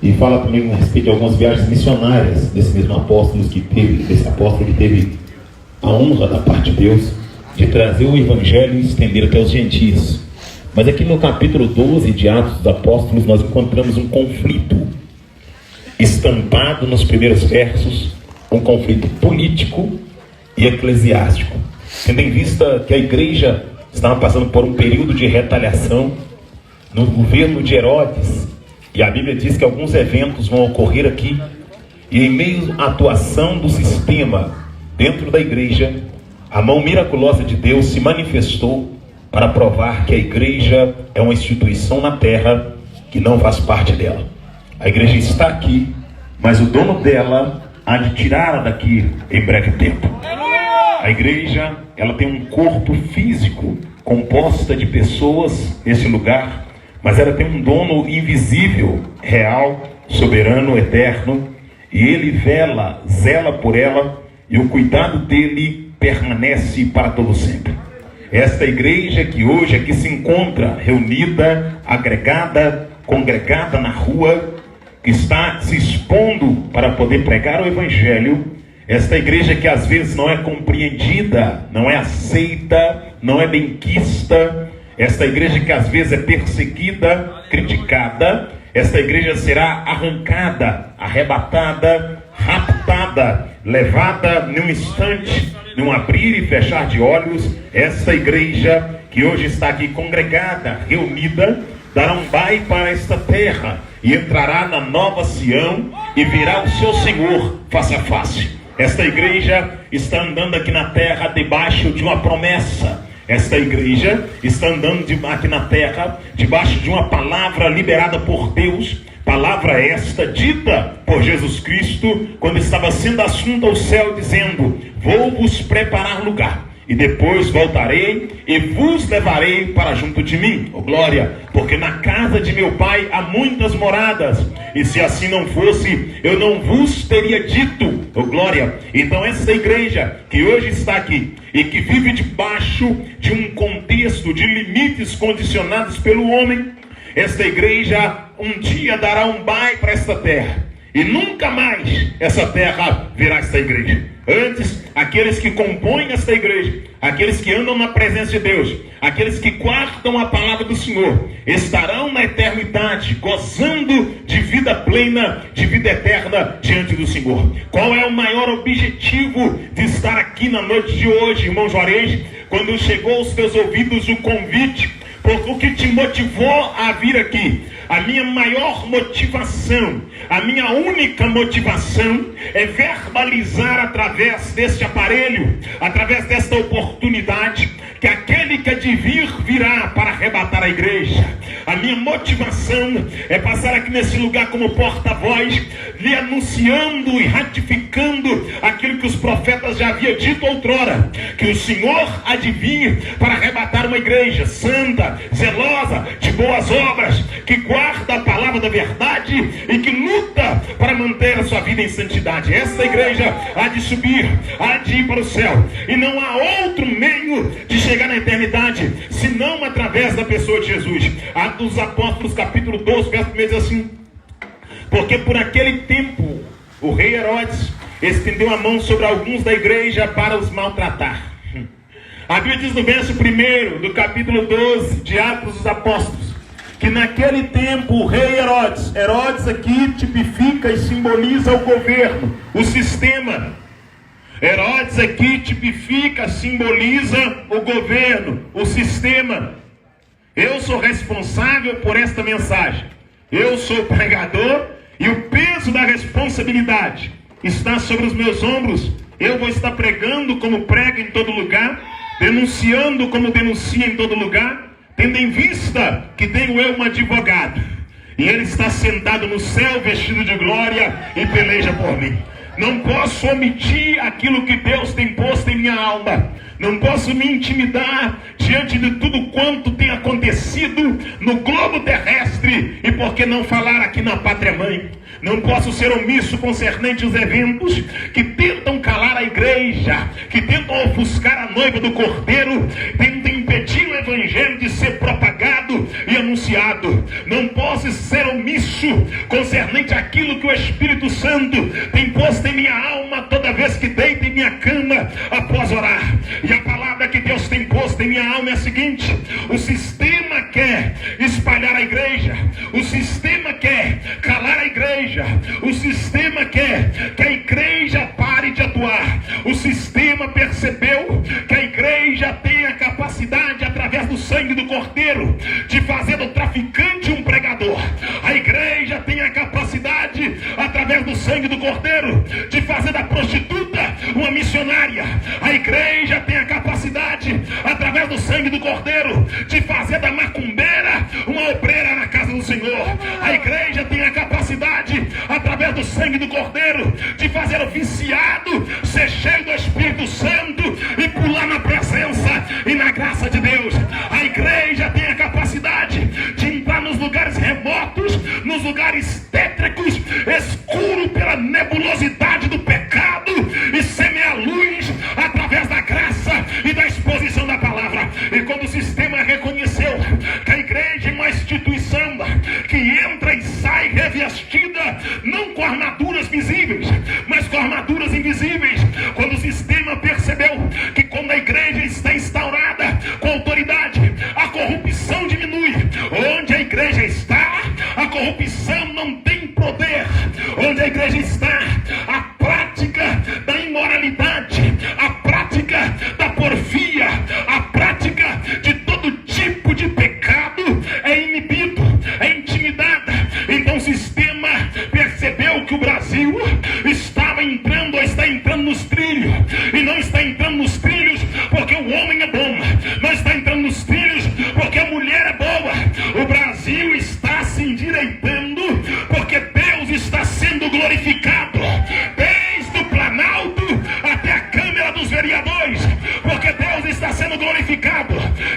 e fala também a respeito de algumas viagens missionárias desse mesmo apóstolo que teve a honra da parte de Deus de trazer o Evangelho e estender até os gentios. Mas aqui no capítulo 12 de Atos dos Apóstolos nós encontramos um conflito estampado nos primeiros versos, um conflito político e eclesiástico, tendo em vista que a igreja estava passando por um período de retaliação no governo de Herodes, e a Bíblia diz que alguns eventos vão ocorrer aqui, e em meio à atuação do sistema dentro da igreja, a mão miraculosa de Deus se manifestou para provar que a igreja é uma instituição na terra que não faz parte dela. A igreja está aqui, mas o dono dela há de tirá-la daqui em breve tempo. A igreja, ela tem um corpo físico composta de pessoas nesse lugar, mas ela tem um dono invisível, real, soberano, eterno, e ele zela por ela, e o cuidado dele permanece para todo sempre. Esta igreja que hoje aqui se encontra reunida, agregada, congregada na rua, que está se expondo para poder pregar o Evangelho, esta igreja que às vezes não é compreendida, não é aceita, não é benquista, esta igreja que às vezes é perseguida, criticada, esta igreja será arrancada, arrebatada, raptada, levada num instante, num abrir e fechar de olhos. Esta igreja que hoje está aqui congregada, reunida, dará um baile para esta terra e entrará na nova Sião e virá o seu Senhor face a face. Esta igreja está andando aqui na terra debaixo de uma promessa. Esta igreja está andando aqui na terra debaixo de uma palavra liberada por Deus, palavra esta dita por Jesus Cristo quando estava sendo assunto ao céu, dizendo: vou vos preparar lugar, e depois voltarei e vos levarei para junto de mim. Oh glória, porque na casa de meu pai há muitas moradas, e se assim não fosse, eu não vos teria dito. Oh glória. Então essa igreja que hoje está aqui e que vive debaixo de um contexto de limites condicionados pelo homem, esta igreja um dia dará um baile para esta terra, e nunca mais essa terra verá esta igreja. Antes, aqueles que compõem esta igreja, aqueles que andam na presença de Deus, aqueles que guardam a palavra do Senhor, estarão na eternidade, gozando de vida plena, de vida eterna diante do Senhor. Qual é o maior objetivo de estar aqui na noite de hoje, irmão Juarez? Quando chegou aos teus ouvidos o convite, porque o que te motivou a vir aqui? A minha maior motivação, a minha única motivação é verbalizar através deste aparelho, através desta oportunidade, que aquele que há de vir virá para arrebatar a igreja. A minha motivação é passar aqui nesse lugar como porta-voz, lhe anunciando e ratificando aquilo que os profetas já haviam dito outrora, que o Senhor há de vir para arrebatar uma igreja santa, zelosa, de boas obras, que guarda a palavra da verdade e que luta para manter a sua vida em santidade. Essa igreja há de subir, há de ir para o céu, e não há outro meio de chegar na eternidade senão através da pessoa de Jesus. Atos dos Apóstolos, capítulo 12, verso 1 diz assim: porque por aquele tempo o rei Herodes estendeu a mão sobre alguns da igreja para os maltratar. A Bíblia diz no verso 1 do capítulo 12 de Atos dos Apóstolos, que naquele tempo o rei Herodes aqui tipifica e simboliza o governo, o sistema. Herodes aqui tipifica, simboliza o governo, o sistema. Eu sou responsável por esta mensagem. Eu sou o pregador e o peso da responsabilidade está sobre os meus ombros. Eu vou estar pregando como prego em todo lugar, denunciando como denuncio em todo lugar, tendo em vista que tenho eu um advogado, e ele está sentado no céu vestido de glória e peleja por mim. Não posso omitir aquilo que Deus tem posto em minha alma. não posso me intimidar diante de tudo quanto tem acontecido no globo terrestre, e por que não falar aqui na pátria mãe? Não posso ser omisso concernente aos eventos que tentam calar a igreja, que tentam ofuscar a noiva do Cordeiro, tentam impedir o evangelho de ser propagado e anunciado. Não posso ser omisso concernente àquilo que o Espírito Santo tem posto em minha alma toda vez que deito em minha cama após orar. E a palavra que Deus tem posto em minha alma é a seguinte: o sistema quer espalhar a igreja, o sistema quer calar a igreja, o sistema quer que a igreja pare de atuar. O sistema percebeu que a igreja tem a capacidade, através do sangue do Cordeiro, de fazer do traficante um pregador. A igreja tem a capacidade, através do sangue do Cordeiro, de fazer da prostituta uma missionária. A igreja tem a capacidade, através do sangue do Cordeiro, de fazer da macumbeira uma obreira na casa do Senhor. A igreja tem a capacidade, através do sangue do Cordeiro, de fazer o viciado ser cheio do Espírito Santo e pular na presença e na graça de Deus. A igreja tem a capacidade de entrar nos lugares remotos, nos lugares tétricos, escuro pela nebulosidade do pecado, e semear luz através da graça e da exposição da palavra. E quando o sistema reconheceu que a igreja é uma instituição que entra e sai revestida, não com armaduras visíveis, mas com armaduras invisíveis, quando o sistema percebeu que quando a igreja está instaurada com autoridade, a corrupção diminui. Onde a igreja está, a corrupção não tem poder. Onde a igreja está, a prática da imoralidade, a prática da porfia, a prática de todo tipo de pecado é inibido, é intimidada. Então o sistema percebeu que o Brasil estava entrando, ou está entrando nos trilhos, e não está entrando nos trilhos porque o homem é bom, não está entrando nos trilhos porque a mulher é boa. O Brasil está se endireitando porque Deus está sendo glorificado, desde o Planalto até a Câmara dos Vereadores, porque Deus está sendo glorificado,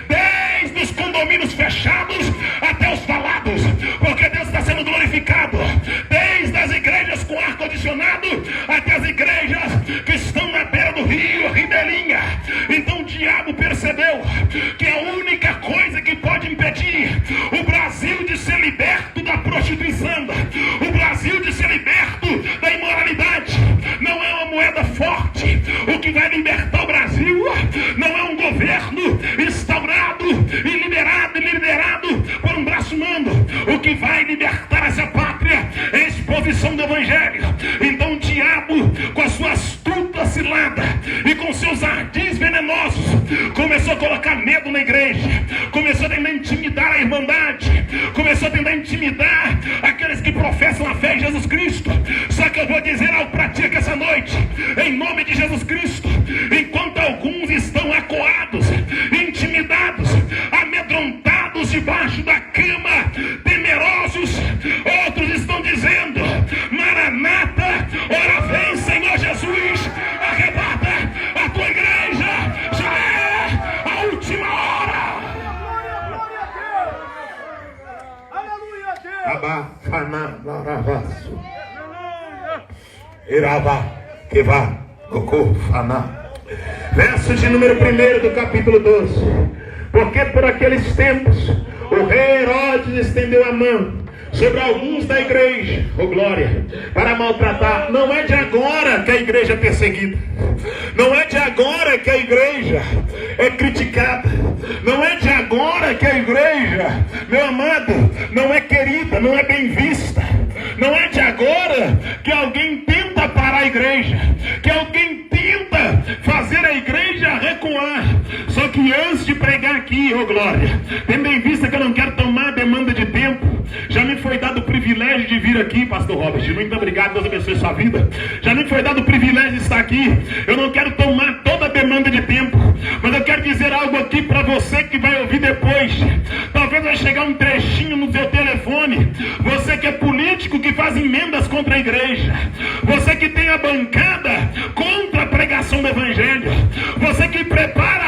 desde os condomínios fechados até os falados, porque Deus está sendo glorificado, desde as igrejas com ar-condicionado até as igrejas que estão na beira do rio, Ribeirinha. Então o diabo percebeu que a única coisa que pode impedir o Brasil de ser liberto da prostituição, o Brasil de ser liberto da imoralidade, não é uma moeda forte. O que vai libertar o Brasil não é um governo instaurado e liderado por um braço humano. O que vai libertar essa pátria é a exposição do evangelho. Então o diabo, com a sua astuta cilada e com seus ardis venenosos, começou a colocar medo na igreja, começou a tentar intimidar a irmandade, começou a tentar intimidar aqueles que professam a fé em Jesus Cristo. Só que eu vou dizer algo para ti essa noite, em nome de Jesus Cristo: enquanto alguns estão acuados, intimidados, amedrontados debaixo da cama, temerosos, outros estão dizendo: Maranata, ora vem, Senhor Jesus, arrebata a tua igreja, já é a última hora. Aleluia, Deus! Abafana, laravaço, Irava, Kevá, Cocô, Faná. Verso de número 1 do capítulo 12. Porque por aqueles tempos o rei Herodes estendeu a mão sobre alguns da igreja, glória, para maltratar. Não é de agora que a igreja é perseguida, não é de agora que a igreja é criticada, não é de agora que a igreja, meu amado, não é querida, não é bem vista, não é de agora que alguém tenta parar a igreja, que alguém tenta fazer a igreja recuar. Só que antes de pregar aqui, glória, tendo em vista que eu não quero tomar demanda de tempo, já me foi dado o privilégio de vir aqui, pastor Robert, muito obrigado, Deus abençoe sua vida. Já me foi dado o privilégio de estar aqui. Eu não quero tomar toda a demanda de tempo, mas eu quero dizer algo aqui para você que vai ouvir depois. Talvez vai chegar um trechinho no seu telefone. Você que é político, que faz emendas contra a igreja, você que tem a bancada contra a pregação do evangelho, você que prepara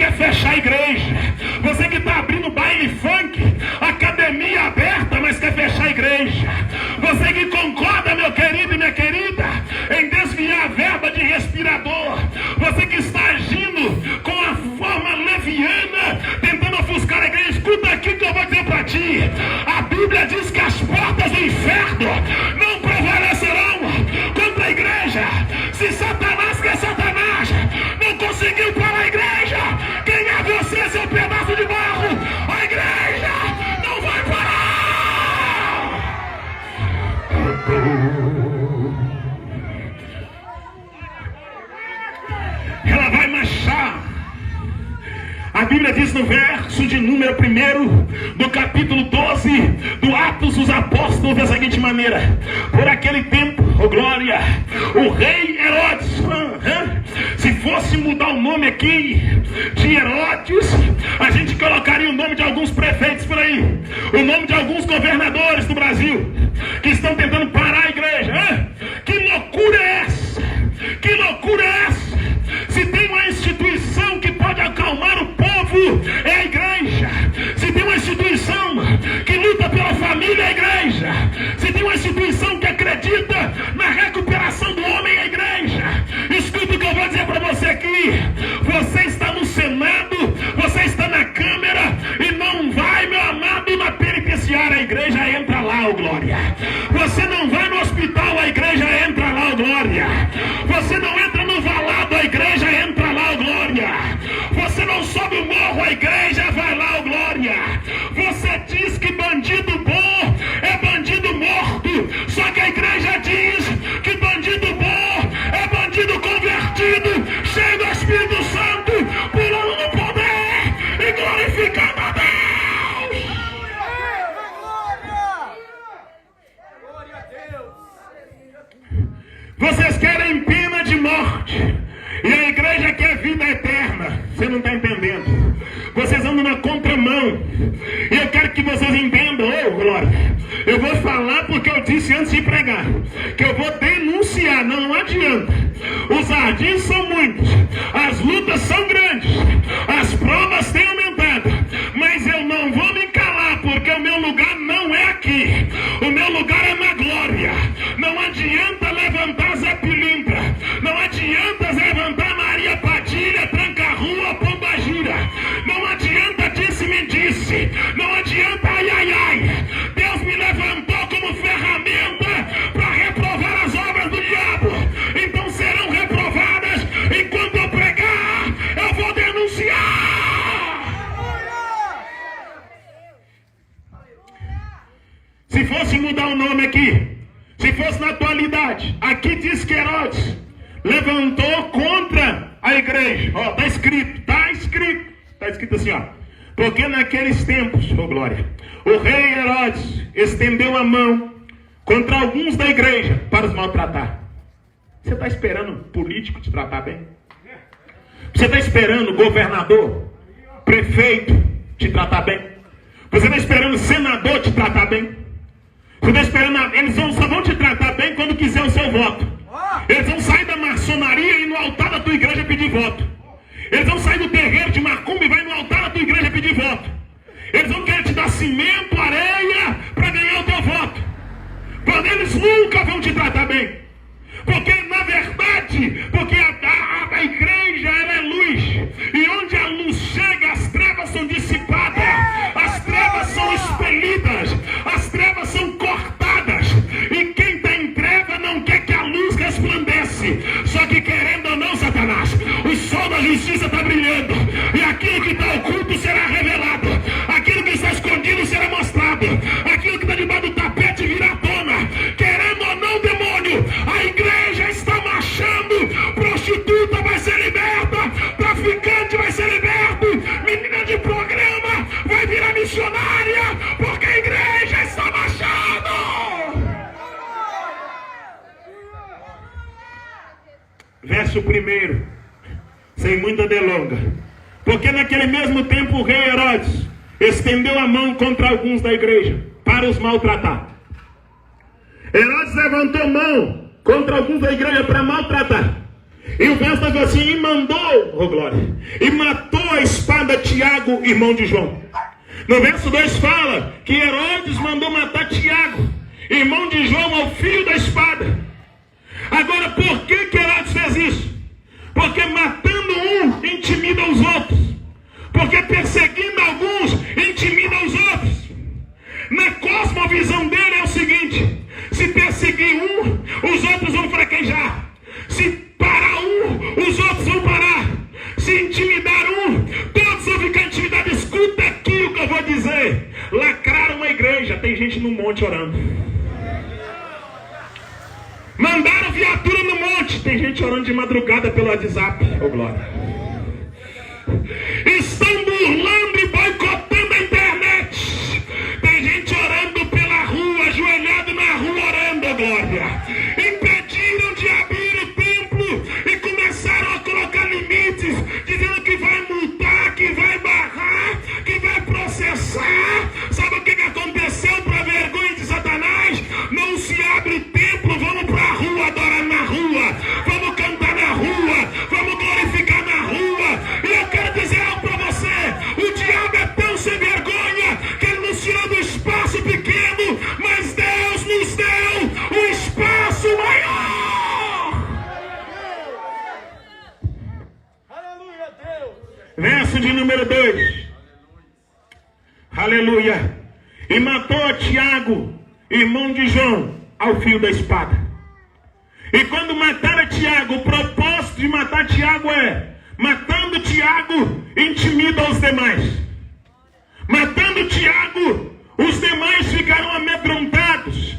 quer fechar a igreja, você que está abrindo baile funk, academia aberta, mas quer fechar a igreja, você que concorda, meu querido e minha querida, em desviar a verba de respirador, você que está agindo com a forma leviana, tentando ofuscar a igreja, escuta aqui que eu vou dizer para ti. A Bíblia diz que as portas do inferno não prevalecerão contra a igreja. Se Satanás, que é Satanás, não conseguiu parar a igreja, quem é você, seu pedaço de barro? A igreja não vai parar! Ela vai marchar. A Bíblia diz no verso de número 1 do capítulo 12 do Atos dos Apóstolos da seguinte maneira: por aquele tempo, oh glória, o rei Herodes, se fosse mudar o nome aqui de Herodes, a gente colocaria o nome de alguns prefeitos por aí, o nome de alguns governadores do Brasil que estão tentando parar a igreja. Que loucura é essa? Que loucura é essa? Se tem uma instituição que pode acalmar o povo, é a igreja. Se tem uma instituição que luta pela família, é a igreja. Se tem uma instituição que acredita na recuperação do homem, é a igreja. Escuta o que eu vou dizer para você aqui. Você está no Senado, você está na Câmara e não vai, meu amado, na penitenciária, a igreja entra lá, ô glória. Você não vai no hospital, a igreja entra lá, ô glória. Você não entra no valado, a igreja entra lá, ô glória. Você não sobe o morro, a igreja vai lá, ô glória. Você diz que bandido bom é bandido morto, só que a igreja diz que bandido bom é bandido convertido, cheio do Espírito Santo, pulando no poder e glorificando a Deus. Glória a Deus. Vocês querem pena de morte e a igreja quer vida eterna. Você não está entendendo. Vocês andam na contramão. E eu quero que vocês entendam, ô glória. Eu vou falar porque eu disse antes de pregar, que eu vou denunciar, não adianta. Os ardis são muitos, as lutas são grandes, as provas têm aumentado, mas eu não vou me calar, porque o meu lugar não é aqui. O meu lugar é na glória. Não adianta levantar Zé Pilintra, não adianta levantar Maria Padilha, Tranca-Rua, Pombagira, não adianta disse-me-disse, não adianta ai. Deus me levantou como ferramenta para reprovar as obras do diabo, então serão reprovadas enquanto eu pregar. Eu vou denunciar. Se fosse mudar o nome aqui, se fosse na atualidade, aqui diz que Herodes levantou contra a igreja. Ó, tá escrito assim, ó. Porque naqueles tempos, ô glória, o rei Herodes estendeu a mão contra alguns da igreja para os maltratar. Você está esperando político te tratar bem? Você está esperando governador, prefeito te tratar bem? Você está esperando senador te tratar bem? Você está esperando, eles só vão te tratar bem quando quiser o seu voto. Eles vão sair da maçonaria e ir no altar da tua igreja pedir voto. Eles vão sair do terreiro de macumba e vai no altar da tua igreja pedir voto. Eles vão querer te dar cimento, areia para ganhar o teu voto. Quando eles nunca vão te tratar bem. Porque na verdade, porque a igreja ela é luz. E onde a luz chega, as trevas são dissipadas. As trevas são expelidas. As trevas são cortadas. E quem está em treva não quer que a luz resplandece. Só que querendo ou não, Satanás, o sol da justiça está brilhando. E aquilo que está oculto será revelado. Aquilo que está escondido será mostrado. Aquilo que está debaixo do tapete virá à tona. Querendo ou não, demônio, a igreja está marchando. Prostituta vai ser liberta. Traficante vai ser liberto. Menina de programa vai virar missionária. Porque a igreja está marchando. Verso 1, sem muita delonga. Porque naquele mesmo tempo o rei Herodes estendeu a mão contra alguns da igreja para os maltratar. Herodes levantou mão contra alguns da igreja para maltratar. E o verso está assim, e mandou, oh glória, e matou a espada Tiago, irmão de João. No verso 2 fala que Herodes mandou matar Tiago, irmão de João, ao fio da espada. Agora, por que Herodes fez isso? Porque matando um, intimida os outros. Porque perseguindo alguns, intimida os outros. Na cosmovisão dele é o seguinte: se perseguir um, os outros vão fraquejar. Se parar um, os outros vão parar. Se intimidar um, todos vão ficar intimidados. Escuta aqui o que eu vou dizer. Lacraram uma igreja, tem gente no monte orando. Mandaram viatura no monte, tem gente orando de madrugada pelo WhatsApp. Oh glória. Estão burlando e boicotando a internet. Tem gente orando pela rua, ajoelhado na rua orando, oh glória. Impediram de abrir o templo e começaram a colocar limites, dizendo que vai multar, que vai barrar, que vai processar. Sabe o que aconteceu para vergonha de Satanás? Não se abre o templo, vamos para a rua adorar na rua, vamos cantar na rua, vamos glorificar na rua. E eu quero dizer algo para você: o diabo é tão sem vergonha que ele nos tirou do espaço pequeno, mas Deus nos deu um espaço maior. Aleluia, Deus. Verso de número 2. Aleluia. E matou a Tiago, irmão de João, ao fio da espada. E quando mataram Tiago, o propósito de matar Tiago é: matando Tiago, intimida os demais. Matando Tiago, os demais ficarão amedrontados,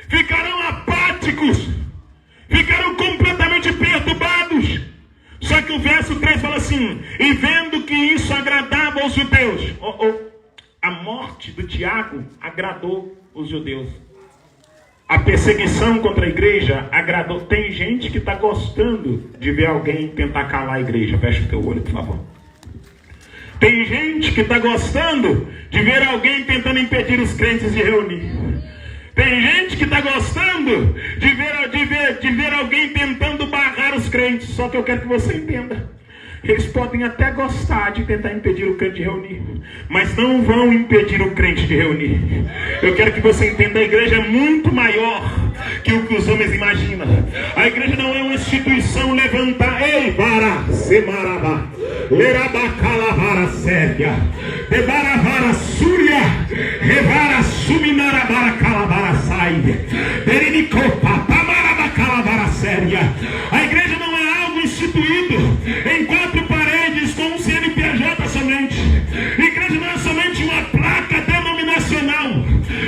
ficarão apáticos, ficarão completamente perturbados. Só que o verso 3 fala assim: e vendo que isso agradava aos judeus. A morte do Tiago agradou os judeus. A perseguição contra a igreja agradou. Tem gente que está gostando de ver alguém tentar calar a igreja. Fecha o teu olho, por favor. Tem gente que está gostando de ver alguém tentando impedir os crentes de reunir. Tem gente que está gostando de ver alguém tentando barrar os crentes. Só que eu quero que você entenda: eles podem até gostar de tentar impedir o crente de reunir, mas não vão impedir o crente de reunir. Eu quero que você entenda: a igreja é muito maior que o que os homens imaginam. A igreja não é uma instituição levantar. Ei, vara, semarabá, lerabacalabara séria, debaravara súria, revara suminarabara calabara sai, derinicopa, tamarabacalabara séria. A igreja não é algo instituído em quatro paredes com um CNPJ somente. Igreja não é somente uma placa denominacional.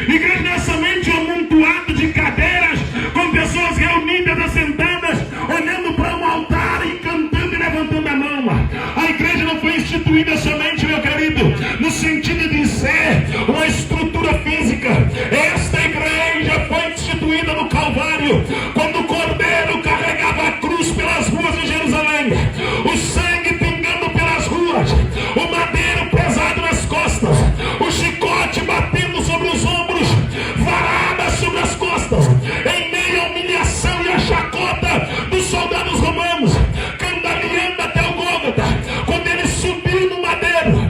Igreja não é somente um amontoado de cadeiras com pessoas reunidas, assentadas, olhando para um altar e cantando e levantando a mão. A igreja não foi instituída somente, meu querido, no sentido de ser uma estrutura física. Esta igreja foi instituída no Calvário, quando o Cordeiro carregava a cruz pelas ruas de Jerusalém, o sangue pingando pelas ruas, o madeiro pesado nas costas, o chicote batendo sobre os ombros, varada sobre as costas, em meio à humilhação e à chacota dos soldados romanos, cambaleando até o Gólgota. Quando ele subiu no madeiro,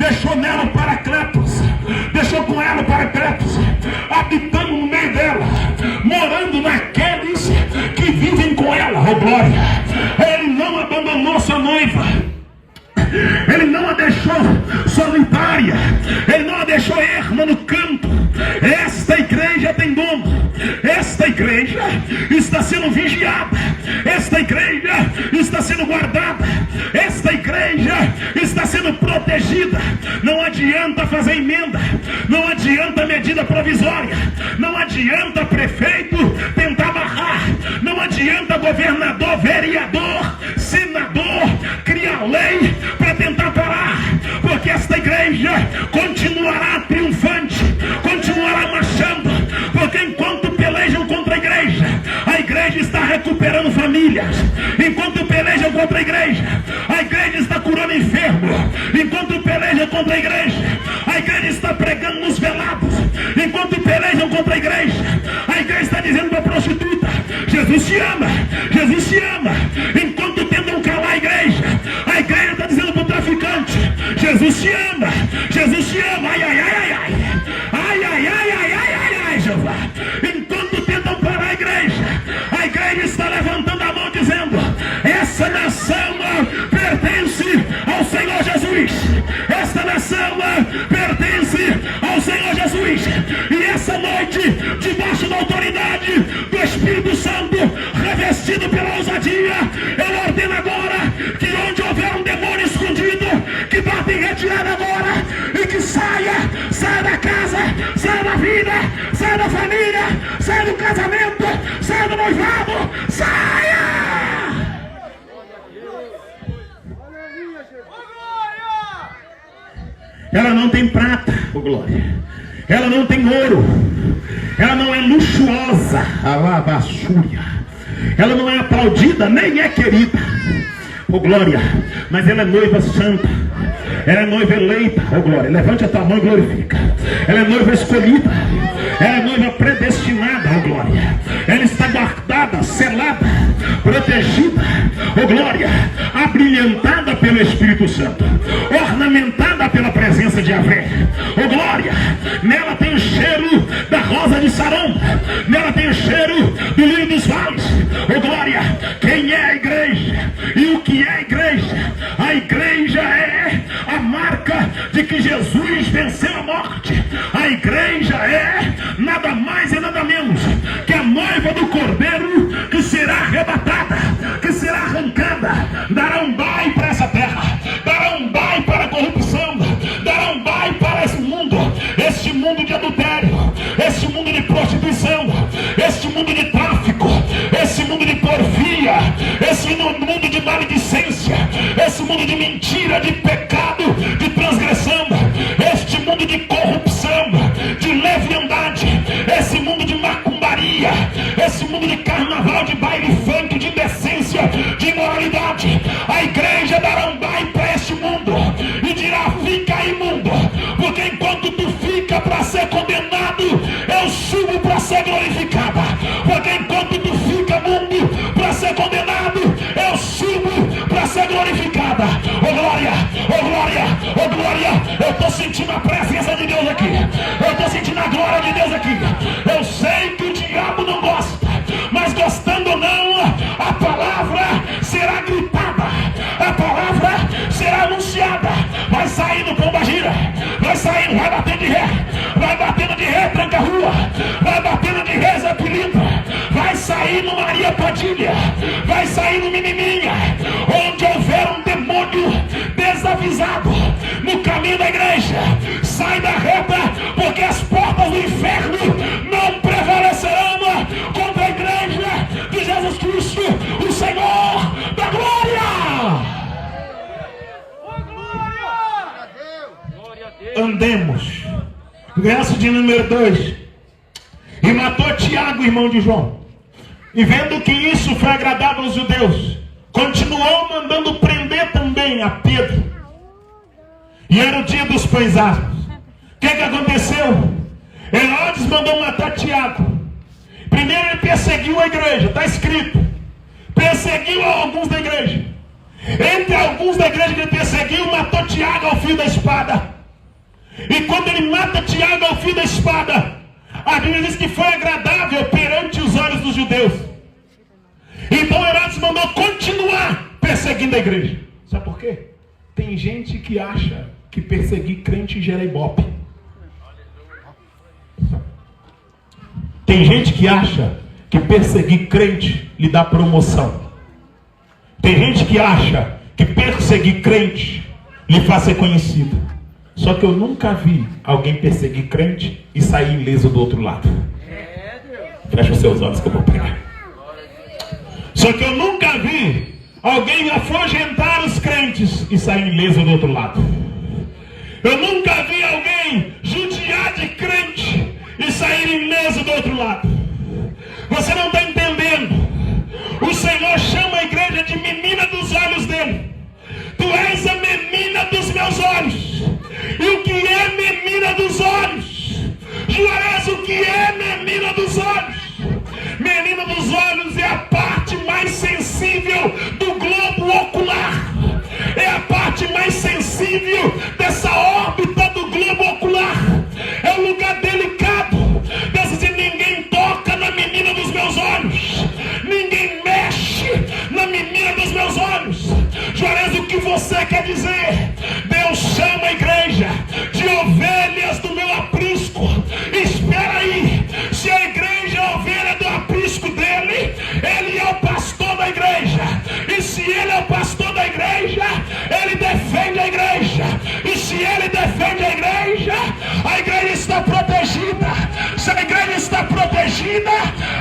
deixou nela o Paracletos, deixou com ela o Paracletos, habitando no meio dela, morando naqueles que vivem com ela. Oh glória! Ele não abandonou sua noiva, ele não a deixou solitária, ele não a deixou erma no canto. Esta igreja tem dono, esta igreja está sendo vigiada, esta igreja está sendo guardada, esta igreja está sendo protegida. Não adianta fazer emenda, não adianta medida provisória, não adianta prefeito tentar barrar, não adianta governador, vereador, senador criar lei para tentar parar, porque esta igreja continuará triunfante, continuará marchando, porque enquanto pelejam contra a igreja está recuperando famílias. Enquanto pelejam contra a igreja está curando enfermo. Enquanto pelejam contra a igreja está pregando nos velados. Enquanto pelejam contra a igreja está dizendo para a prostituta: Jesus te ama, Jesus te ama. Enquanto tentam calar a igreja está dizendo para o traficante: Jesus te ama, Jesus te ama. Ai, ai, ai, ai, ai, ai, ai, ai, ai, ai, ai, ai, Jeová. Enquanto tentam parar a igreja está levantando a mão dizendo: essa nação pertence ao Senhor Jesus, esta nação pertence ao Senhor Jesus. E essa noite, debaixo da autoridade do Espírito Santo, revestido pela ousadia, eu ordeno agora que onde houver um demônio escondido, que bata em retirada agora e que saia da casa, saia da vida, saia da família, saia do casamento, saia do noivado, saia! Ela não tem prata, oh glória. Ela não tem ouro. Ela não é luxuosa, alabaçúria. Ela não é aplaudida, nem é querida, oh glória. Mas ela é noiva santa. Ela é noiva eleita, oh glória. Levante a tua mão e glorifica. Ela é noiva escolhida. Ela é noiva predestinada, oh glória. Ela está guardada, selada, protegida, oh glória, abrilhantada pelo Espírito Santo, ornamentada pela presença de Yahvé, oh glória. Nela tem o cheiro da rosa de Saron, nela tem o cheiro do lírio dos vales, oh glória. Quem é a igreja e o que é a igreja? A igreja é a marca de que Jesus venceu a morte. A igreja é nada mais e nada menos que a noiva do Cordeiro, que será arrebatada, que será arrancada, dará um bye para essa terra, dará um bye para a corrupção, dará um bye para esse mundo de adultério, esse mundo de prostituição, esse mundo de tráfico, esse mundo de porfia, esse mundo de maledicência, esse mundo de mentira, de pecado, de transgressão, este mundo de corrupção, de leviandade, esse mundo de macumbaria, esse mundo de carnaval, de baile funk, de indecência, de imoralidade. A igreja dará um bye para este mundo e dirá: fica imundo, porque enquanto tu fica para ser condenado, eu subo para ser glorificada. Porque enquanto tu fica mundo para ser condenado, eu subo para ser glorificada. Oh glória, oh glória, oh glória. Eu estou sentindo a presença de Deus aqui, eu estou sentindo a glória de Deus aqui. Eu sei que o diabo não gosta, mas gostando ou não, a palavra será gritada, a palavra será anunciada. Vai sair no Pombagira, vai saindo, vai batendo de ré, vai batendo de ré, tranca a rua, vai batendo de ré, Zé Pilintra, vai sair no Maria Padilha, vai sair no Menininha. Onde houver um demônio desavisado no caminho da igreja, sai da reta, porque as portas do inferno não prevalecerão contra a igreja de Jesus Cristo, o Senhor da glória. Andemos. Verso de número 2. E matou Tiago, irmão de João. E vendo que isso foi agradável aos judeus, continuou mandando prender também a Pedro. E era o dia dos pães asmos. O que aconteceu? Herodes mandou matar Tiago. Primeiro ele perseguiu a igreja, está escrito. Perseguiu alguns da igreja. Entre alguns da igreja que ele perseguiu, matou Tiago ao fio da espada. E quando ele mata Tiago ao fio da espada, a Bíblia diz que foi agradável perante os olhos dos judeus. Então Herodes mandou continuar perseguindo a igreja. Sabe por quê? Tem gente que acha que perseguir crente gera ibope. Tem gente que acha que perseguir crente lhe dá promoção. Tem gente que acha que perseguir crente lhe faz ser conhecido. Só que eu nunca vi alguém perseguir crente e sair ileso do outro lado. Fecha os seus olhos que eu vou pregar. Só que eu nunca vi alguém afugentar os crentes e sair ileso do outro lado. Eu nunca vi alguém judiar de crente e sair ileso do outro lado. Você não está entendendo. O Senhor chama a igreja de menina dos olhos dele. Tu és a menina dos meus olhos. E o que é menina dos olhos? Juarez, o que é menina dos olhos? Menina dos olhos é a parte mais sensível do globo ocular. É a parte mais sensível dessa órbita do globo ocular. É um lugar delicado. Deus diz: ninguém toca na menina dos meus olhos. Ninguém mexe na menina dos meus olhos. Juarez, o que você quer dizer? Deus chama a igreja de ovelhas do meu aprisco. Espera aí. Se a igreja é ovelha do aprisco dele, ele é o pastor da igreja. E se ele é o pastor da igreja, ele defende a igreja. E se ele defende a igreja está protegida. Se a igreja está protegida,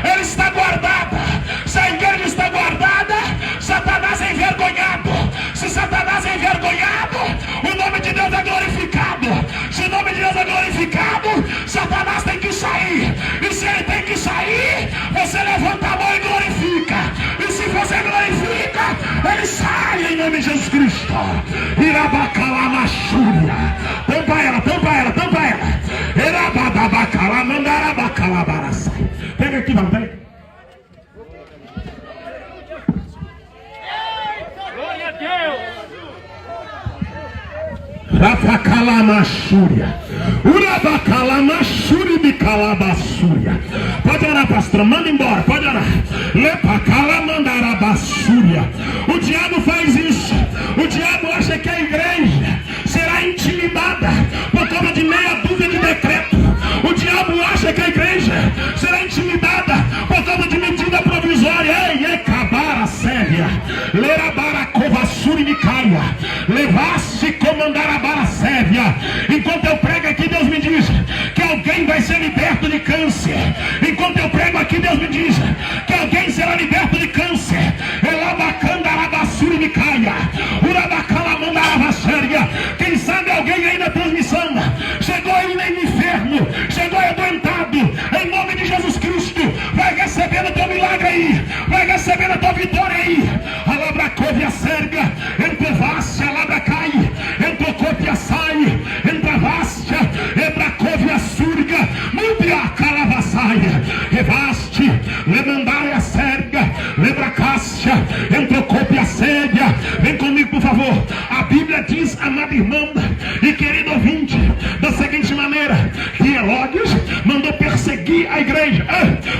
ela está guardada. Se a igreja está guardada, Satanás é envergonhado. Se Satanás é envergonhado, o nome de Deus é glorificado. Se o nome de Deus é glorificado, Satanás tem que sair. E se ele tem que sair, você levanta a mão e glorifica. E se você glorifica, ele sai em nome de Jesus Cristo. Irabacalamasúria. Tampa ela, tampa ela, tampa ela. Irabadabacalamandarabacalabarasa. Pega aqui, não tem? Glória a Deus. Rafacalamasúria. Urabacalamasúria e calabasúria. Pode orar, pastor, manda embora, pode orar. Lepacalamandarabasúria. O diabo faz isso. O diabo acha que a igreja será intimidada por causa de meia dúzia de decreto. O diabo acha que a igreja será intimidada por causa de medida provisória. Ei, cabara séria. Lerabaracovassuri me caia. Levasse comandar a bara séria. Enquanto eu prego aqui, Deus me diz que alguém vai ser liberto de câncer. Enquanto eu prego aqui, Deus me diz que alguém será liberto de câncer. Elabacandarabasuri me caia. Urabacalamandarabasséria. Quem sabe alguém aí na transmissão chegou aí no inferno, chegou aí adoentado. Em nome de Jesus Cristo, vai recebendo teu milagre aí, vai recebendo a tua vitória aí. Alabracovia serga, entovássia, alabracai, entocopia sai, entavássia, ebracovia surga, múbia calavassaia, revaste, lemandaia serga, lebracássia, entocopia séria. Vem comigo, por favor. A Bíblia diz, amado irmão e querido ouvinte, da seguinte maneira, que Herodes mandou perseguir a igreja.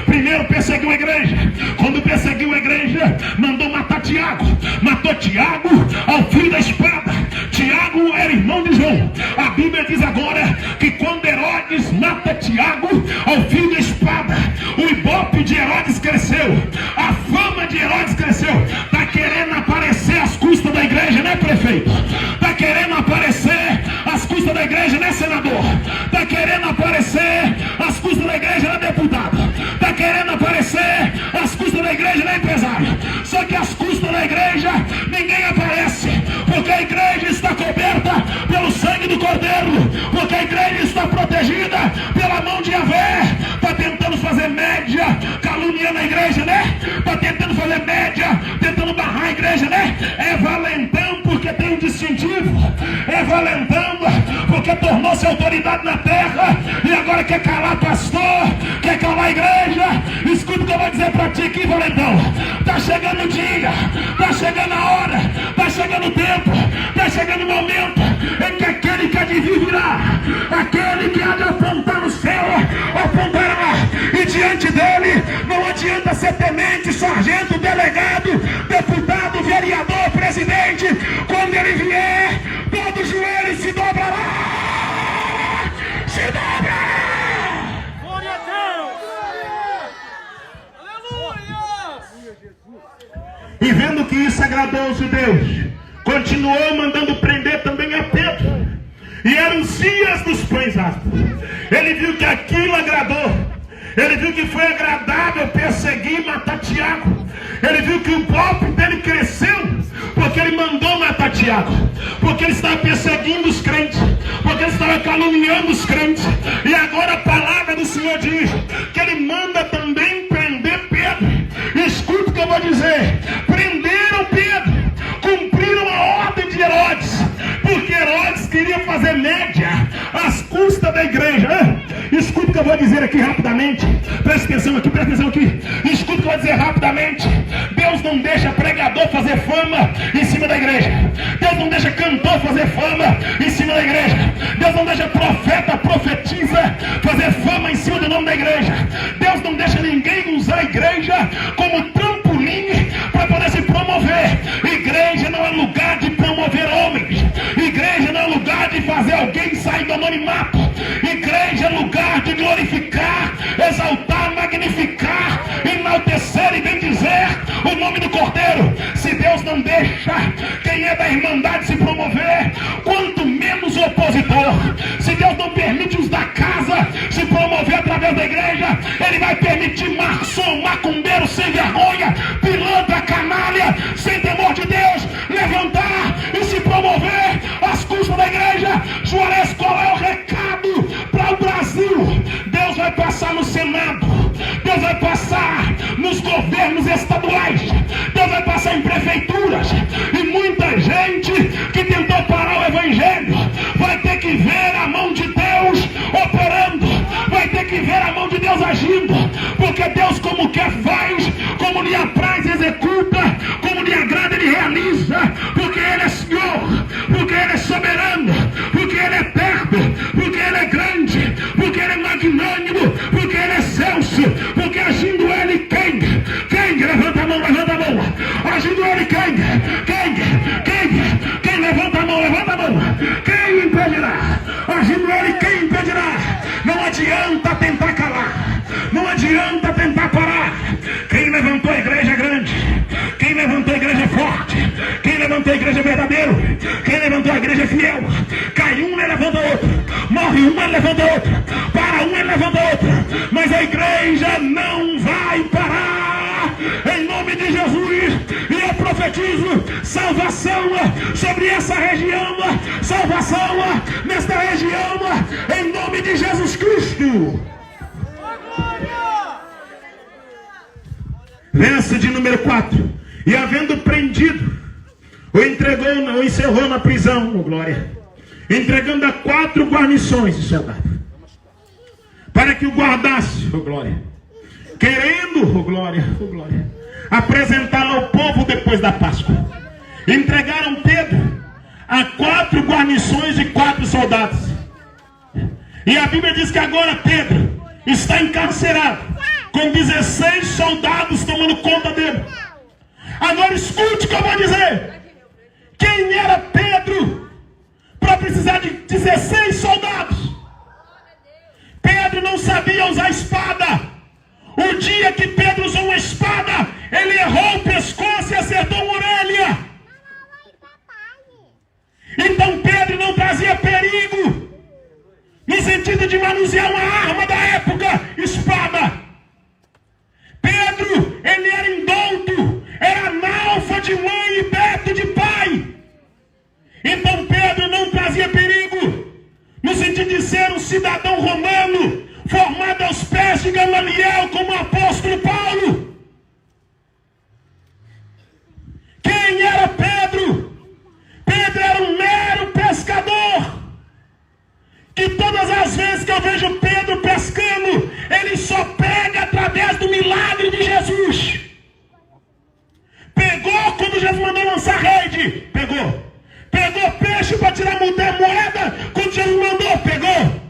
Primeiro perseguiu a igreja. Quando perseguiu a igreja, mandou matar Tiago. Matou Tiago ao fio da espada. Tiago era irmão de João. A Bíblia diz agora que quando Herodes mata Tiago ao fio da espada, o ibope de Herodes cresceu. A fama de Herodes cresceu. Está querendo aparecer às custas da igreja, né, prefeito? Está querendo aparecer às custas da igreja, né, senador? Está querendo aparecer às custas da igreja, né, deputado? Está querendo aparecer às custas da igreja, né, empresário? Só que às custas da igreja ninguém aparece, porque a igreja está coberta pelo sangue do Cordeiro, porque a igreja está protegida pela mão de Yahvé. Está tentando fazer média, caluniando a igreja, né? Está tentando fazer média, tentando barrar a igreja, né? É valentão porque tem um distintivo, é valentão porque tornou-se autoridade na terra e agora quer calar pastor, quer calar a igreja. Escuta o que eu vou dizer para ti aqui, valentão. Está chegando o dia, está chegando a hora, está chegando o tempo, está chegando o momento em que aquele que há de vir virá. ele vier, todo joelho se dobrará. Se dobra! Glória a Deus! Aleluia! E vendo que isso agradou os judeus, continuou mandando prender também a Pedro. E eram os dias dos pães asmos. Ele viu que aquilo agradou. Ele viu que foi agradável perseguir e matar Tiago. Ele viu que o golpe dele cresceu, porque ele mandou matar Tiago, porque ele estava perseguindo os crentes, porque ele estava caluniando os crentes. E agora a palavra do Senhor diz que ele manda também prender Pedro. Escuta o que eu vou dizer: prenderam Pedro, cumpriram a ordem de Herodes, porque Herodes queria fazer média às custas da igreja. Escuta o que eu vou dizer aqui rapidamente. Presta atenção aqui, presta atenção aqui. Escuta o que eu vou dizer rapidamente. Deus não deixa pregador fazer fama em cima da igreja. Deus não deixa cantor fazer fama em cima da igreja. Deus não deixa profeta, profetiza fazer fama em cima do nome da igreja. Deus não deixa ninguém usar a igreja como trampolim para poder se promover. Igreja não é lugar de promover homens. Igreja não é lugar de fazer alguém sair do anonimato. Igreja é lugar de glorificar, exaltar, magnificar, enaltecer e bendizer o nome do Cordeiro. Se Deus não deixa quem é da Irmandade se promover, quanto menos o opositor. Se Deus não permite os da casa se promover através da igreja, Ele vai permitir maçom, macumbeiro sem vergonha, pilantra, canalha, sem temor de Deus, levantar e se promover às custas da igreja. Juarez, qual é o recado para o Brasil? Deus vai passar no Senado, Deus vai passar nos governos estaduais, Deus vai passar em prefeituras, e muita gente que tentou parar o evangelho vai ter que ver a mão de Deus operando, vai ter que ver a mão de Deus agindo, porque Deus como quer faz, como lhe apraz executa, como lhe agrada ele realiza, porque Ele é Senhor, porque Ele é soberano, porque Ele é eterno, porque Ele é grande, porque Ele é magnânimo, porque Ele é excelso, porque agindo Ele quem? Levanta a mão, levanta a mão. Agindo Ele quem? Quem levanta a mão, levanta a mão. Quem impedirá? Agindo Ele quem impedirá? Não adianta tentar calar, não adianta tentar parar. Quem levantou a igreja grande, quem levantou a igreja forte, quem levantou a igreja verdadeiro, quem levantou a igreja fiel. Cai um, ele levanta outro. Morre um, ele levanta outro. Para um, ele levanta outro. Mas a igreja não vai parar, em nome de Jesus. E eu profetizo salvação sobre essa região, salvação nesta região, em nome de Jesus Cristo. Verso de número 4. E havendo prendido, o encerrou na prisão, oh glória, entregando a 4 guarnições de soldados, para que o guardasse, oh glória, querendo, oh glória, apresentá-lo ao povo depois da Páscoa. Entregaram Pedro a 4 guarnições de 4 soldados. E a Bíblia diz que agora Pedro está encarcerado, com 16 soldados tomando conta dele. Agora escute o que eu vou dizer. Quem era Pedro para precisar de 16 soldados? Pedro não sabia usar espada. O dia que Pedro usou uma espada, ele errou o pescoço e acertou uma orelha. Então Pedro não trazia perigo no sentido de manusear uma arma da época, espada. Pedro, ele era indouto, era analfa de mãe e beto de pai. Então Pedro não trazia perigo no sentido de ser um cidadão romano, formado aos pés de Gamaliel como o apóstolo Paulo. Quem era Pedro? Pedro era um mero pescador, que todas as vezes que eu vejo Pedro pescando, ele só pega através do milagre de Jesus. Pegou quando Jesus mandou lançar rede, pegou peixe para tirar moeda, quando Jesus mandou, pegou.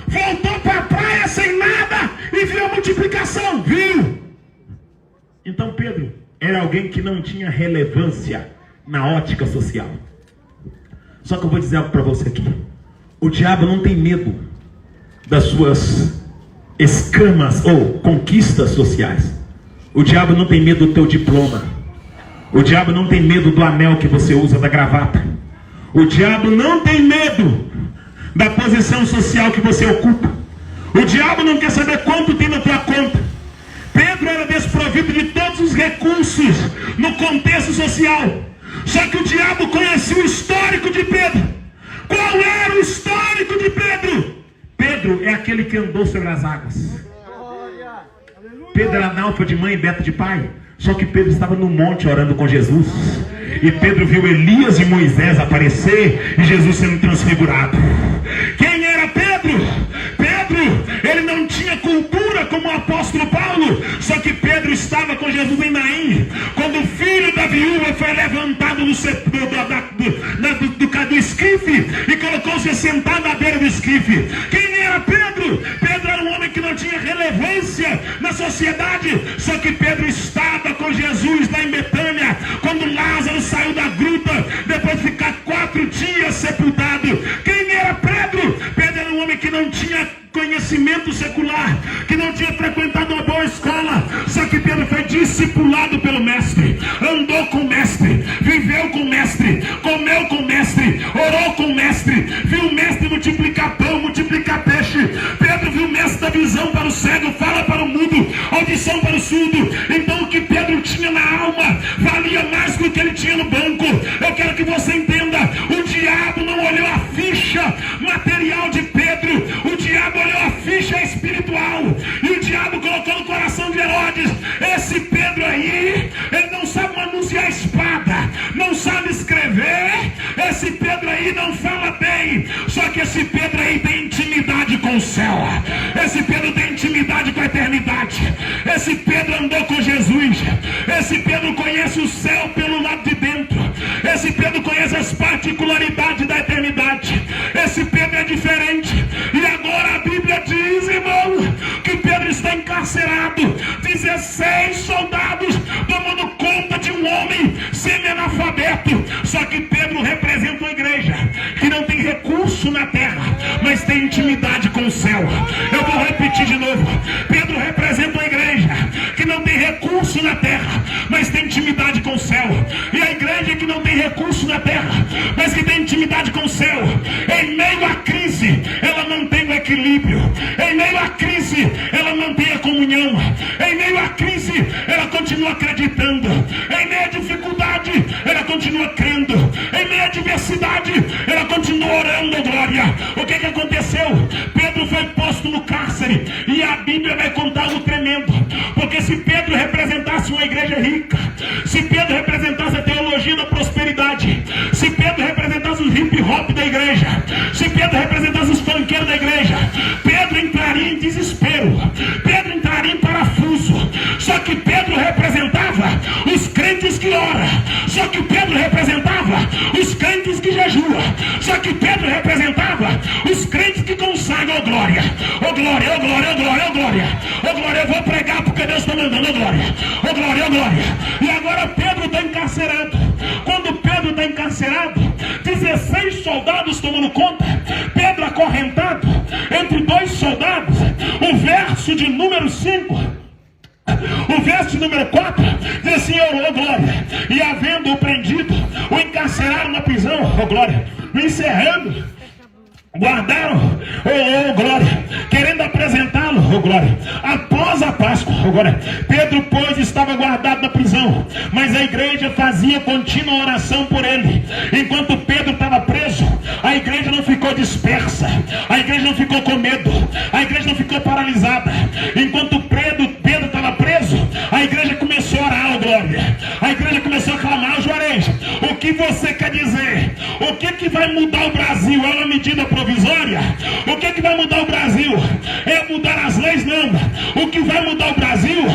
Voltou para a praia sem nada e viu a multiplicação, viu? Então Pedro era alguém que não tinha relevância na ótica social. Só que eu vou dizer algo para você aqui. O diabo não tem medo das suas escamas ou conquistas sociais. O diabo não tem medo do teu diploma. O diabo não tem medo do anel que você usa, da gravata. O diabo não tem medo da posição social que você ocupa. O diabo não quer saber quanto tem na tua conta. Pedro era desprovido de todos os recursos no contexto social. Só que o diabo conhecia o histórico de Pedro. Qual era o histórico de Pedro? Pedro é aquele que andou sobre as águas. Pedro era analfa de mãe e beta de pai. Só que Pedro estava no monte orando com Jesus. E Pedro viu Elias e Moisés aparecer e Jesus sendo transfigurado. Quem era Pedro? Pedro, ele não tinha cultura como o apóstolo Paulo. Só que Pedro estava com Jesus em Naim. Quando o filho da viúva foi levantado do esquife e colocou-se sentado à beira do esquife. Quem era Pedro? Pedro era um homem que não tinha relevância na sociedade. Só que Pedro estava com Jesus lá em Betânia, quando Lázaro saiu da gruta, depois de ficar 4 dias sepultado. Quem era Pedro? Pedro era um homem que não tinha conhecimento secular, que não tinha frequentado uma boa escola. Só que Pedro foi discipulado pelo mestre, andou com o mestre, viveu com o mestre, comeu com o mestre, orou com o mestre, viu o mestre multiplicar pão, multiplicar peixe. Pedro viu o mestre da visão para o cego, fala para o mudo, audição para o surdo. Então o que Pedro tinha na alma valia mais do que ele tinha no banco. Eu quero que você entenda, o diabo não olhou a ficha material de Pedro, o diabo olhou a ficha espiritual. E o diabo colocou no coração de Herodes: esse Pedro aí, ele não sabe manusear a espada, não sabe escrever. Esse Pedro aí não fala bem. Só que esse Pedro aí tem intimidade com o céu. Esse Pedro tem intimidade com a eternidade. Esse Pedro andou com Jesus. Esse Pedro conhece o céu pelo lado de dentro. Esse Pedro conhece as particularidades da eternidade. Esse Pedro é diferente. E agora a Bíblia diz, irmão, que Pedro está encarcerado. 16 soldados tomando conta de um homem semi-analfabeto. Só que Pedro representa uma igreja que não tem recurso na terra, mas tem intimidade com o céu. Eu vou repetir de novo. Pedro representa uma igreja que não tem recurso na terra, mas tem intimidade com o céu. E a igreja que não tem recurso na terra, mas que tem intimidade com o céu, em meio à crise, ela mantém o equilíbrio. Em meio à crise, ela mantém a comunhão. Em meio à crise, ela continua acreditando. Em meio à dificuldade, ela continua crendo. Em meio à adversidade, ela continua orando, glória. O que aconteceu? Pedro foi posto no cárcere. E a Bíblia vai contar algo tremendo. Porque se Pedro representasse uma igreja rica, se Pedro representasse a teologia da prosperidade, se Pedro representasse os hip hop da igreja, se Pedro representasse os funkeiros da igreja, Pedro entraria em desespero, Pedro entraria em parafuso. Só que Pedro representava os crentes que oram. Só que Pedro representava os crentes que jejuam. Só que Pedro representava os crentes que consagram. Oh glória, oh glória, oh glória, oh glória, oh glória, oh glória. Eu vou pregar porque Deus está mandando. Oh glória, oh glória, oh glória. E agora Pedro está encarcerado. Quando Pedro está encarcerado, 16 soldados tomando conta, Pedro acorrentado entre 2 soldados. O verso de número 5, o verso número 4 diz assim: oh glória. E havendo-o prendido, o encarceraram na prisão, oh glória, o encerrando, guardaram, oh glória, querendo apresentá-lo, oh glória, após a Páscoa, oh glória. Pedro, pois, estava guardado na prisão, mas a igreja fazia contínua oração por ele. Enquanto Pedro estava preso, a igreja não ficou dispersa, a igreja não ficou com medo, a igreja não ficou paralisada. Enquanto Pedro estava preso, a igreja começou a orar, oh glória, a igreja começou a clamar. Juarez, o que você quer dizer? O que vai mudar o Brasil? É uma medida provisória? O que vai mudar o Brasil? É mudar as leis? Não. O que vai mudar o Brasil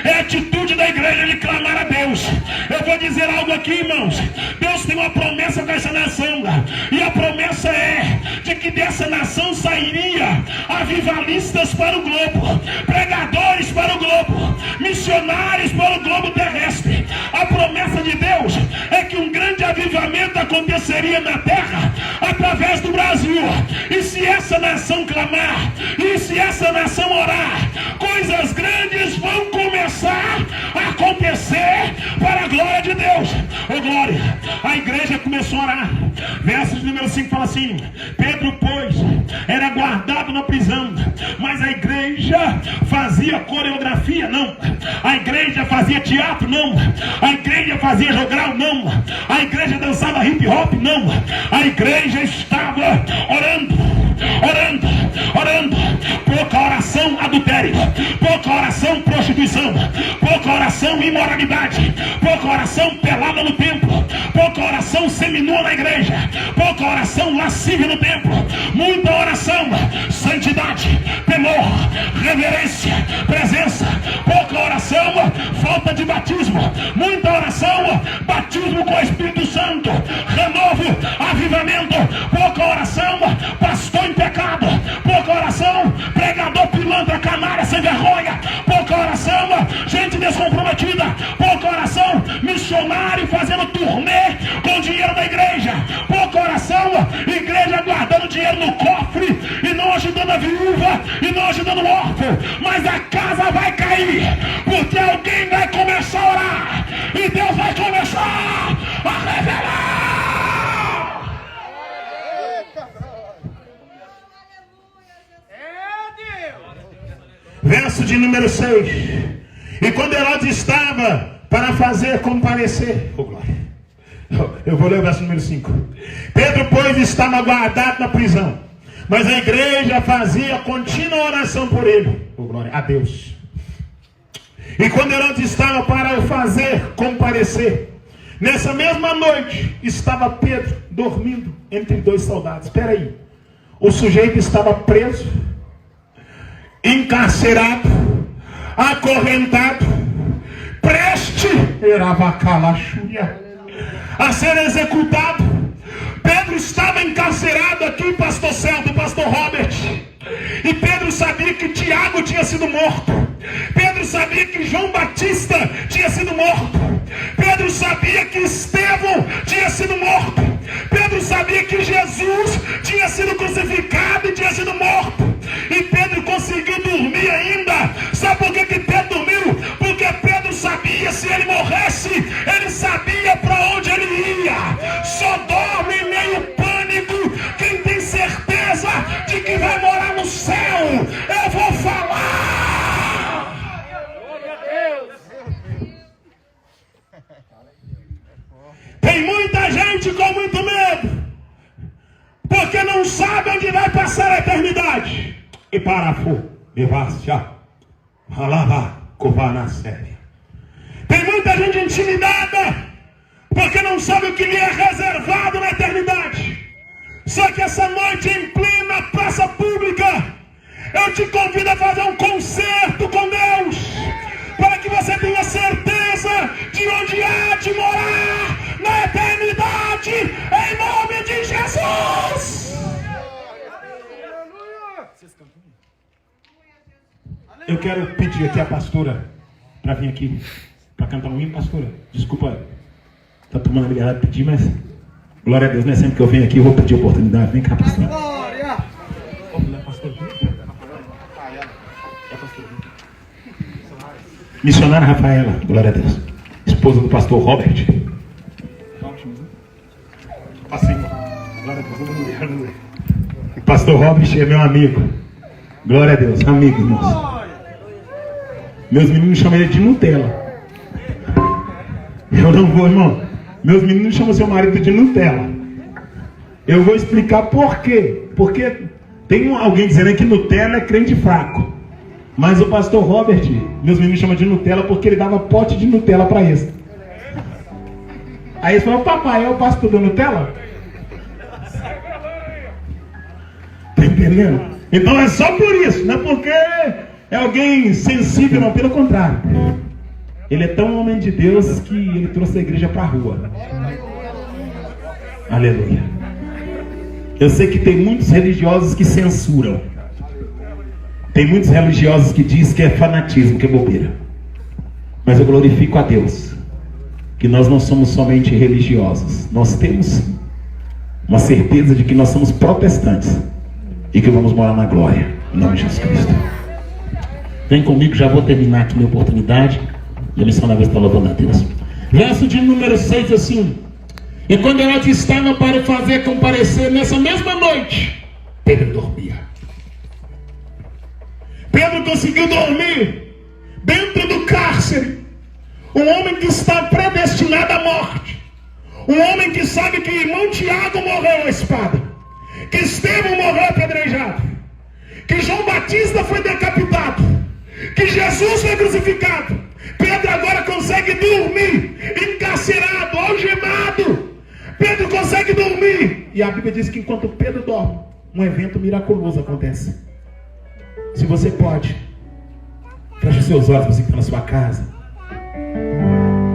é a atitude da igreja de clamar a Deus. Eu vou dizer algo aqui, irmãos. Deus tem uma promessa com essa nação, e a promessa é de que dessa nação sairia avivalistas para o globo, pregadores para o globo, missionários para o globo terrestre. A promessa de Deus é que um grande avivamento aconteceria na terra através do Brasil. E se essa nação clamar, e se essa nação orar, coisas grandes vão começar a acontecer para a glória de Deus. Ô glória, a igreja começou a orar. Verso de número 5 fala assim: Pedro, pois, era guardado na prisão, mas a igreja fazia coreografia? Não. A igreja fazia teatro? Não. A igreja fazia jogral? Não. A igreja dançava hip hop? Não. A igreja estava orando, orando, orando. Pouca oração adultério, pouca oração prostituição, pouca oração imoralidade, pouca oração pelada no templo, pouca oração seminua na igreja, pouca oração lascívia no templo, muita oração santidade, temor, reverência, presença. Pouca oração falta de batismo, muita oração batismo com o Espírito Santo, renovo, avivamento. Pouca oração pastor em pecado, pouca oração pregador pilantra, canalha, sem vergonha. Pouca oração gente descomprometida, pouca oração missionário fazendo turnê com dinheiro da igreja, pouca oração igreja guardando dinheiro no cofre e não ajudando a viúva e não ajudando o órfão. Mas a casa vai cair, porque alguém vai começar a orar e Deus vai começar a revelar. Verso de número 6. E quando Herodes estava para fazer comparecer, oh glória, eu vou ler o verso número 5. Pedro, pois, estava guardado na prisão, mas a igreja fazia contínua oração por ele. Oh glória a Deus. E quando Herodes estava para fazer comparecer, nessa mesma noite estava Pedro dormindo entre dois soldados. Espera aí, o sujeito estava preso, encarcerado, acorrentado, preste a ser executado. Pedro estava encarcerado aqui, pastor Celso, pastor Robert. E Pedro sabia que Tiago tinha sido morto. Pedro sabia que João Batista tinha sido morto. Pedro sabia que Estevão tinha sido morto. Pedro sabia que Jesus tinha sido crucificado e tinha sido morto. E Pedro conseguiu dormir ainda. Sabe por que Pedro dormiu? Porque Pedro sabia, se ele morresse, ele sabia para onde ele ia. Só dorme em meio pânico quem tem certeza de que vai morar no céu. Eu vou falar. Tem muita gente com muito medo, porque não sabe onde vai passar a eternidade. E parafu, vivacia, alava, covana séria. Tem muita gente intimidada, porque não sabe o que lhe é reservado na eternidade. Só que essa noite, em plena praça pública, eu te convido a fazer um concerto com Deus, para que você tenha certeza de onde há de morar na eternidade, em nome de Jesus. Eu quero pedir aqui a pastora para vir aqui para cantar um hino, pastora. Desculpa, tá tomando a liberdade de pedir, mas glória a Deus, não é sempre que eu venho aqui eu vou pedir oportunidade. Vem cá, pastora. Glória! Missionária Rafaela, glória a Deus. Esposa do pastor Robert. Assim, glória a Deus. Pastor Robert é meu amigo. Glória a Deus, amigo, irmãos. Meus meninos chamam ele de Nutella. Eu não vou, irmão. Meus meninos chamam seu marido de Nutella. Eu vou explicar por quê. Porque tem alguém dizendo que Nutella é crente fraco. Mas o pastor Robert, meus meninos chamam de Nutella porque ele dava pote de Nutella para eles. Aí eles falaram: papai, é o pastor da Nutella? Tá entendendo? Então é só por isso, não é porque é alguém sensível, não, pelo contrário. Ele é tão homem de Deus que ele trouxe a igreja para a rua. Aleluia. Eu sei que tem muitos religiosos que censuram. Tem muitos religiosos que dizem que é fanatismo, que é bobeira. Mas eu glorifico a Deus que nós não somos somente religiosos. Nós temos uma certeza de que nós somos protestantes e que vamos morar na glória, em nome de Jesus Cristo. Vem comigo, já vou terminar aqui minha oportunidade. E a missionária está louvando a Deus. Verso de número 6 assim: e quando ela estava para fazer comparecer nessa mesma noite, Pedro dormia. Pedro conseguiu dormir dentro do cárcere. Um homem que está predestinado à morte. Um homem que sabe que irmão Tiago morreu à espada, que Estevão morreu apedrejado, que João Batista foi decapitado, que Jesus foi crucificado. Pedro agora consegue dormir, encarcerado, algemado. Pedro consegue dormir. E a Bíblia diz que enquanto Pedro dorme, um evento miraculoso acontece. Se você pode, feche os seus olhos, você que está na sua casa.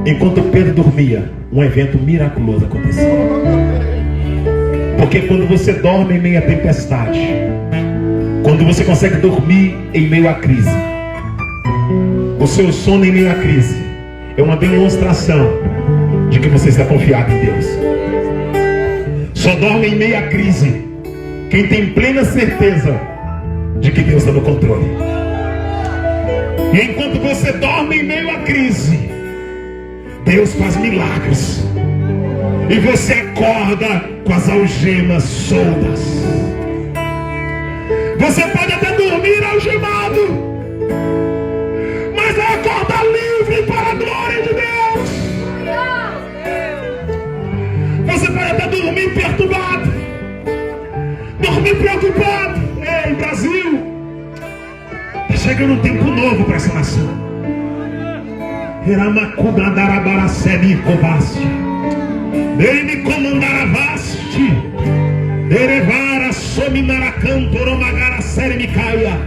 Enquanto Pedro dormia, um evento miraculoso aconteceu. Porque quando você dorme em meio à tempestade, quando você consegue dormir em meio à crise, o seu sono em meio à crise é uma demonstração de que você está confiado em Deus. Só dorme em meio à crise quem tem plena certeza de que Deus está no controle. E enquanto você dorme em meio à crise, Deus faz milagres. E você acorda com as algemas soltas. Você pode até dormir algemado, mas vai acordar livre para a glória de Deus. Você pode até dormir perturbado, dormir preocupado. Ei, Brasil, está chegando um tempo novo para essa nação. Iramacudadarabaracebi covaste, Dei-me comandaravaste, Derevara sominaracantoromagaracebi micaia.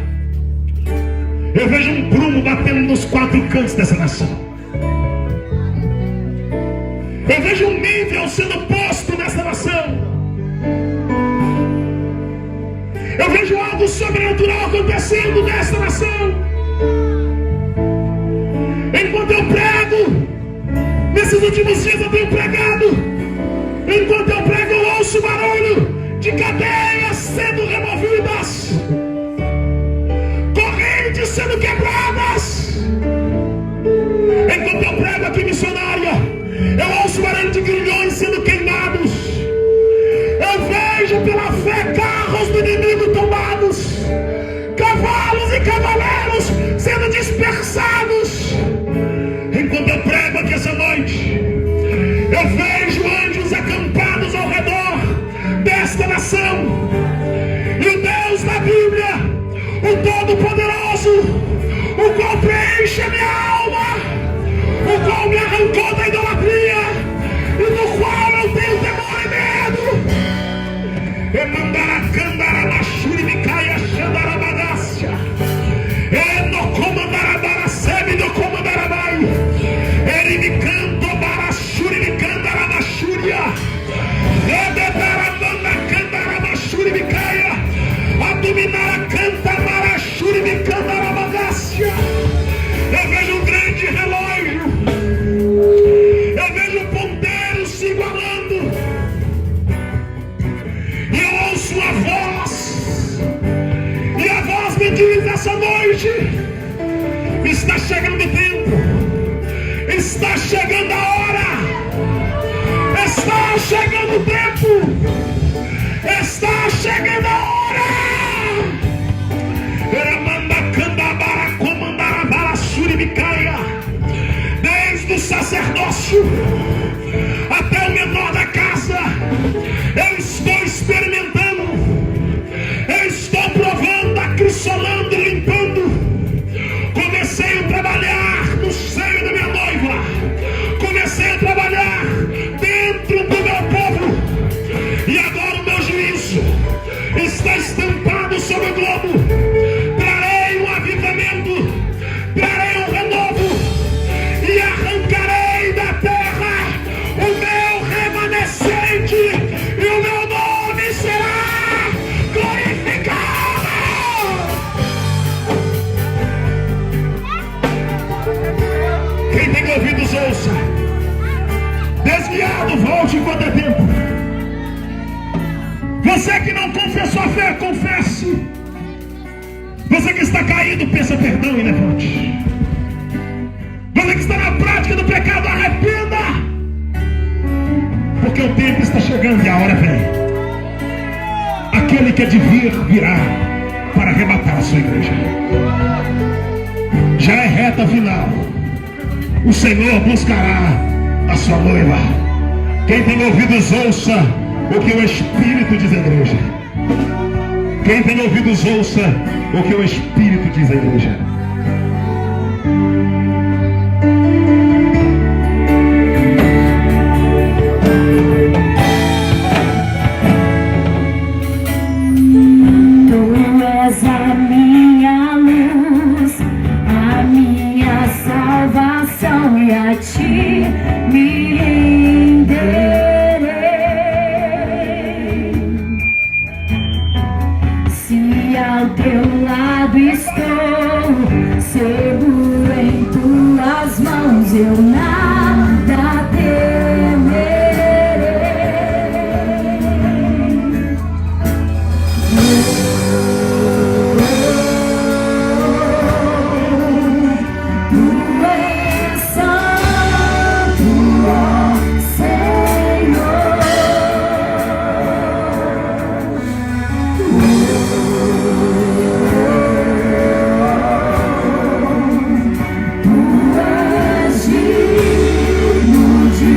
Eu vejo um prumo batendo nos quatro cantos dessa nação. Eu vejo um nível sendo posto nessa nação. Eu vejo algo sobrenatural acontecendo nessa nação. Enquanto eu prego, nesses últimos dias eu tenho pregado. Enquanto eu prego, eu ouço o barulho de cadeias sendo removidas, correntes sendo quebradas. Enquanto eu prego aqui, missionária, eu ouço o barulho de grilhões sendo queimados. Eu vejo pela fé carros do inimigo tomados, cavalos e cavaleiros sendo dispersados. Enquanto eu prego aqui essa noite, eu vejo anjos acampados ao redor desta nação. E o Deus da Bíblia, o Todo-Poderoso, o qual preenche a minha alma, o qual me arrancou da idolatria e do qual eu tenho temor e medo. Emandaracandarabaxuri micaia xandarabagacia, enocomandarabaracebi do comandarabai, erimicanto baraxuri micandarabaxuria, ededaramandacandarabaxuri micaia, adominaracandarabaxuri micandarabagacia. Eu vejo um grande relógio, eu vejo um ponteiro se igualando, e eu ouço a voz, e a voz me diz essa noite: está chegando o tempo, está chegando a hora, está chegando o tempo, está chegando a hora. Desde o sacerdócio até o menor da casa, eu estou experimentando, eu estou provando, acrisolando, limpando. Comecei a trabalhar no seio da minha noiva, comecei a trabalhar dentro do meu povo, e agora o meu juízo está estampado sobre o globo. Trarei um avivamento, trarei um renovo, e arrancarei da terra o meu remanescente, e o meu nome será glorificado. Quem tem ouvidos, ouça. Desviado, volte enquanto é tempo. confessou a fé, confesse. Você que está caído, peça perdão e levante. Você que está na prática do pecado, arrependa. Porque o tempo está chegando e a hora vem. Aquele que é de vir, virá para arrebatar a sua igreja. Já é reta final. O Senhor buscará a sua noiva. Quem tem ouvidos, ouça o que o Espírito diz à igreja. Quem tem ouvidos, ouça o que o Espírito diz à igreja. Tu és a minha luz, a minha salvação, e a ti me renderei. Se ao teu lado estou, seguro em tuas mãos, eu nada temerei. Tu és santo, ó Senhor. Tu és digno de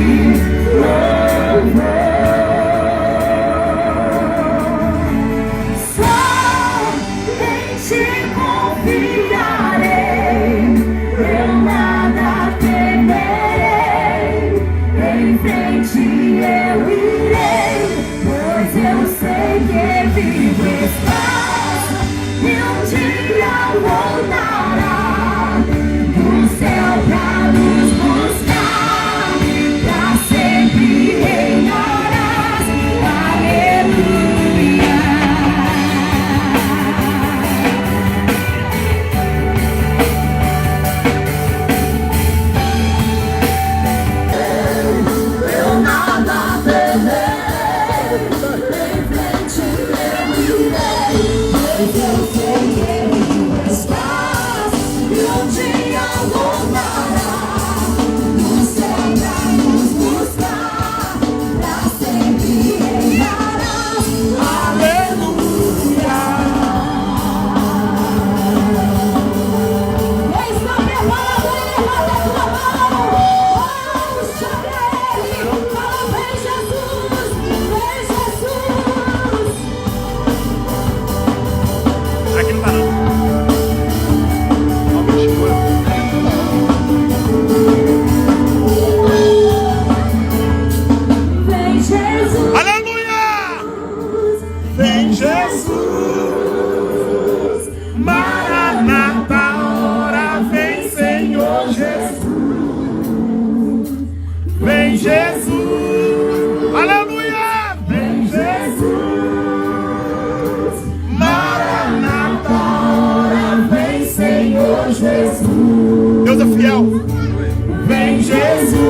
louvor. Só em ti confiarei, eu nada temerei. Em frente eu irei, pois eu sei que vivo estás, e um dia voltará do céu pra nos buscar, pra sempre reinarás. Aleluia. Eu nada temerei, em frente eu irei, pois eu sei que tu estás, e um dia voltará do céu pra nos buscar, pra sempre reinarás. Aleluia. Quem está preparado aí, levanta a tua mão. Oh, chorei. Fala, vem Jesus, vem Jesus. Aqui não tá não. Ó, bicho, Vem Jesus. aleluia! Vem Jesus, Maranata, hora vem Senhor Jesus. Vem Jesus, aleluia! Vem Jesus, Maranata, hora vem Senhor Jesus. Deus é fiel. Vem Jesus.